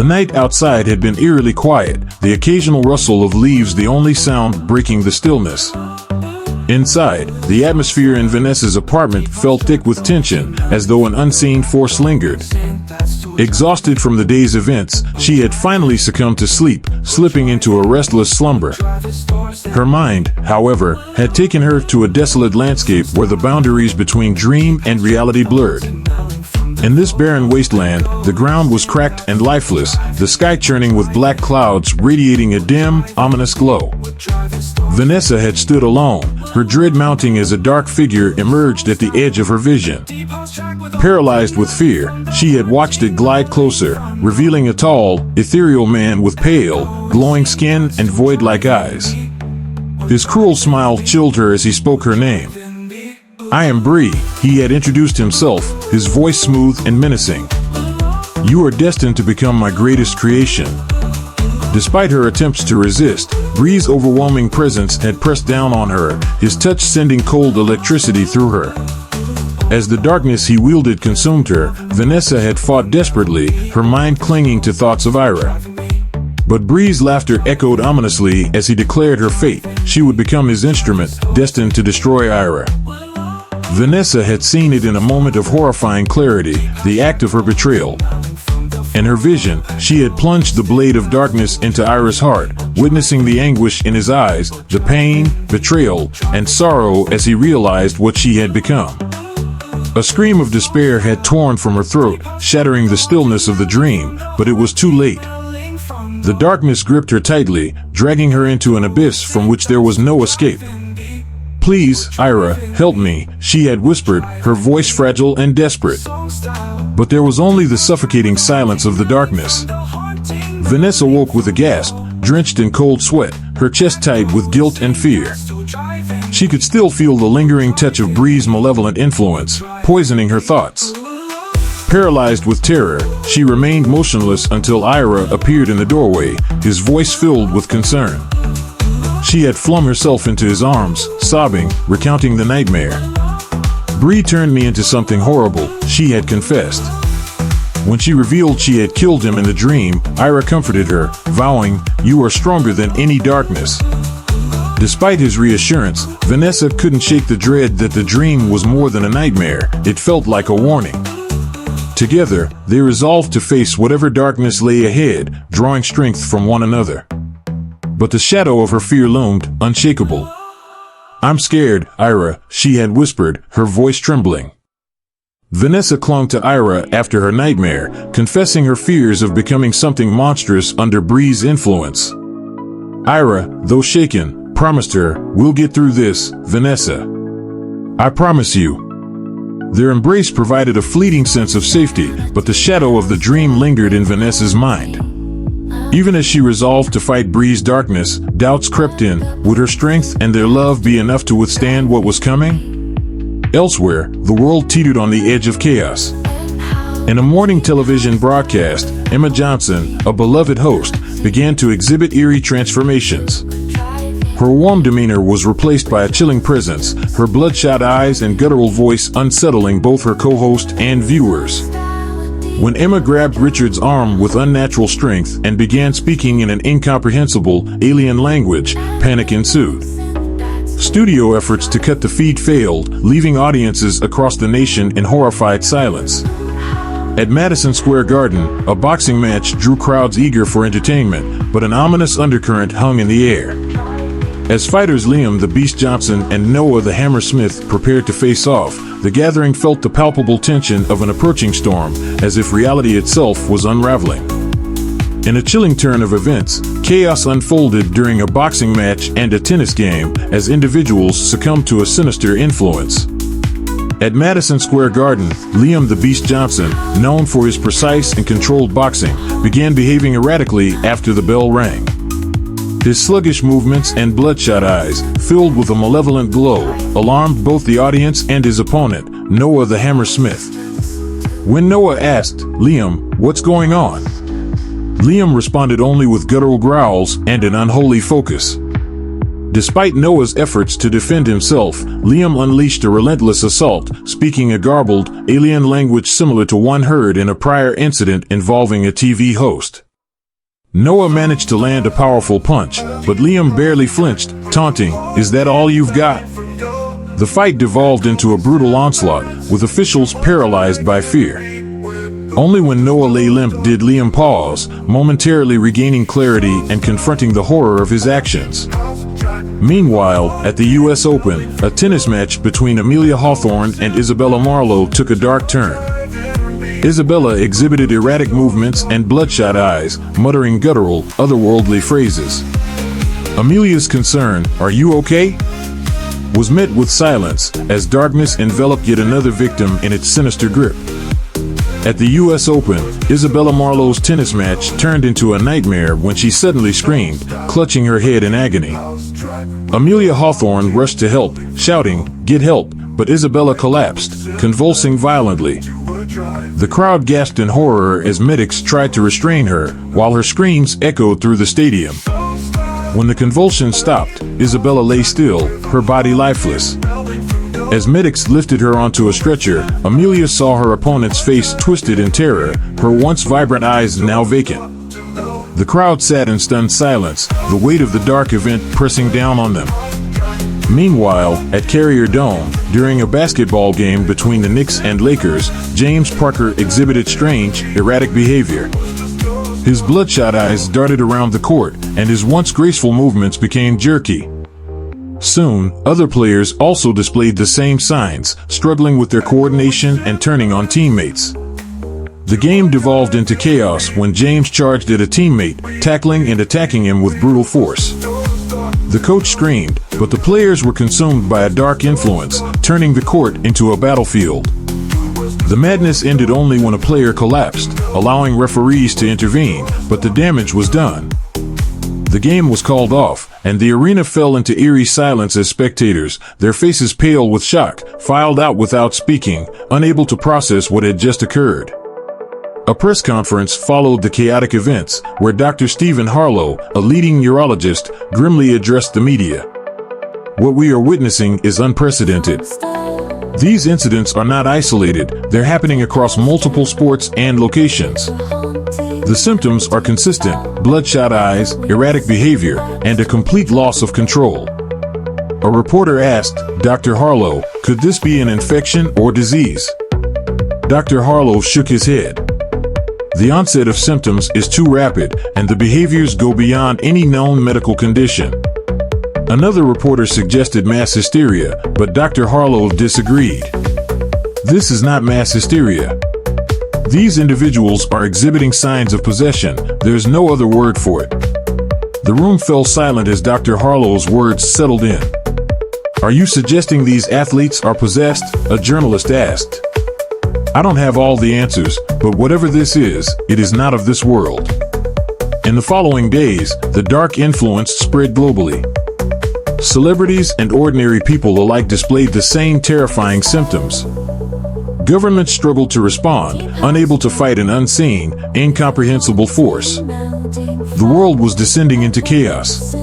night outside had been eerily quiet, the occasional rustle of leaves the only sound breaking the stillness. Inside, the atmosphere in Vanessa's apartment felt thick with tension, as though an unseen force lingered. Exhausted from the day's events, she had finally succumbed to sleep, slipping into a restless slumber. Her mind, however, had taken her to a desolate landscape where the boundaries between dream and reality blurred. In this barren wasteland, the ground was cracked and lifeless, the sky churning with black clouds radiating a dim, ominous glow. Vanessa had stood alone, her dread mounting as a dark figure emerged at the edge of her vision. Paralyzed with fear, she had watched it glide closer, revealing a tall, ethereal man with pale, glowing skin and void-like eyes. His cruel smile chilled her as he spoke her name. "I am Bree," he had introduced himself, his voice smooth and menacing. "You are destined to become my greatest creation." Despite her attempts to resist, Bree's overwhelming presence had pressed down on her, his touch sending cold electricity through her. As the darkness he wielded consumed her, Vanessa had fought desperately, her mind clinging to thoughts of Ira. But Bree's laughter echoed ominously as he declared her fate. She would become his instrument, destined to destroy Ira. Vanessa had seen it in a moment of horrifying clarity, the act of her betrayal. In her vision, she had plunged the blade of darkness into Ira's heart, witnessing the anguish in his eyes, the pain, betrayal, and sorrow as he realized what she had become. A scream of despair had torn from her throat, shattering the stillness of the dream, but it was too late. The darkness gripped her tightly, dragging her into an abyss from which there was no escape. "Please, Ira, help me," she had whispered, her voice fragile and desperate. But there was only the suffocating silence of the darkness. Vanessa woke with a gasp, drenched in cold sweat, her chest tight with guilt and fear. She could still feel the lingering touch of Bree's malevolent influence, poisoning her thoughts. Paralyzed with terror, she remained motionless until Ira appeared in the doorway, his voice filled with concern. She had flung herself into his arms, sobbing, recounting the nightmare. "Bree turned me into something horrible," she had confessed. When she revealed she had killed him in the dream, Ira comforted her, vowing, "You are stronger than any darkness." Despite his reassurance, Vanessa couldn't shake the dread that the dream was more than a nightmare. It felt like a warning. Together, they resolved to face whatever darkness lay ahead, drawing strength from one another. But the shadow of her fear loomed, unshakable. "I'm scared, Ira," she had whispered, her voice trembling. Vanessa clung to Ira after her nightmare, confessing her fears of becoming something monstrous under Bree's influence. Ira, though shaken, promised her, "We'll get through this, Vanessa. I promise you." Their embrace provided a fleeting sense of safety, but the shadow of the dream lingered in Vanessa's mind. Even as she resolved to fight Bree's darkness, doubts crept in. Would her strength and their love be enough to withstand what was coming? Elsewhere, the world teetered on the edge of chaos. In a morning television broadcast, Emma Johnson, a beloved host, began to exhibit eerie transformations. Her warm demeanor was replaced by a chilling presence, her bloodshot eyes and guttural voice unsettling both her co-host and viewers. When Emma grabbed Richard's arm with unnatural strength and began speaking in an incomprehensible, alien language, panic ensued. Studio efforts to cut the feed failed, leaving audiences across the nation in horrified silence. At Madison Square Garden, a boxing match drew crowds eager for entertainment, but an ominous undercurrent hung in the air. As fighters Liam the Beast Johnson and Noah the Hammer Smith prepared to face off, the gathering felt the palpable tension of an approaching storm, as if reality itself was unraveling. In a chilling turn of events, chaos unfolded during a boxing match and a tennis game, as individuals succumbed to a sinister influence. At Madison Square Garden, Liam the Beast Johnson, known for his precise and controlled boxing, began behaving erratically after the bell rang. His sluggish movements and bloodshot eyes, filled with a malevolent glow, alarmed both the audience and his opponent, Noah the Hammer Smith. When Noah asked, "Liam, what's going on?" Liam responded only with guttural growls and an unholy focus. Despite Noah's efforts to defend himself, Liam unleashed a relentless assault, speaking a garbled, alien language similar to one heard in a prior incident involving a TV host. Noah managed to land a powerful punch, but Liam barely flinched, taunting, "Is that all you've got?" The fight devolved into a brutal onslaught, with officials paralyzed by fear. Only when Noah lay limp did Liam pause, momentarily regaining clarity and confronting the horror of his actions. Meanwhile, at the US Open, a tennis match between Amelia Hawthorne and Isabella Marlowe took a dark turn. Isabella exhibited erratic movements and bloodshot eyes, muttering guttural, otherworldly phrases. Amelia's concern, "Are you okay?" was met with silence as darkness enveloped yet another victim in its sinister grip. At the US Open, Isabella Marlowe's tennis match turned into a nightmare when she suddenly screamed, clutching her head in agony. Amelia Hawthorne rushed to help, shouting, "Get help," but Isabella collapsed, convulsing violently. The crowd gasped in horror as medics tried to restrain her, while her screams echoed through the stadium. When the convulsions stopped, Isabella lay still, her body lifeless. As medics lifted her onto a stretcher, Amelia saw her opponent's face twisted in terror, her once vibrant eyes now vacant. The crowd sat in stunned silence, the weight of the dark event pressing down on them. Meanwhile, at Carrier Dome, during a basketball game between the Knicks and Lakers, James Parker exhibited strange, erratic behavior. His bloodshot eyes darted around the court, and his once graceful movements became jerky. Soon, other players also displayed the same signs, struggling with their coordination and turning on teammates. The game devolved into chaos when James charged at a teammate, tackling and attacking him with brutal force. The coach screamed, but the players were consumed by a dark influence, turning the court into a battlefield. The madness ended only when a player collapsed, allowing referees to intervene, but the damage was done. The game was called off, and the arena fell into eerie silence as spectators, their faces pale with shock, filed out without speaking, unable to process what had just occurred. A press conference followed the chaotic events, where Dr. Stephen Harlow, a leading neurologist, grimly addressed the media. "What we are witnessing is unprecedented. These incidents are not isolated, they're happening across multiple sports and locations. The symptoms are consistent: bloodshot eyes, erratic behavior, and a complete loss of control." A reporter asked Dr. Harlow, "Could this be an infection or disease?" Dr. Harlow shook his head. "The onset of symptoms is too rapid, and the behaviors go beyond any known medical condition." Another reporter suggested mass hysteria, but Dr. Harlow disagreed. "This is not mass hysteria. These individuals are exhibiting signs of possession. There's no other word for it." The room fell silent as Dr. Harlow's words settled in. "Are you suggesting these athletes are possessed?" a journalist asked. "I don't have all the answers, but whatever this is, it is not of this world." In the following days, the dark influence spread globally. Celebrities and ordinary people alike displayed the same terrifying symptoms. Governments struggled to respond, unable to fight an unseen, incomprehensible force. The world was descending into chaos.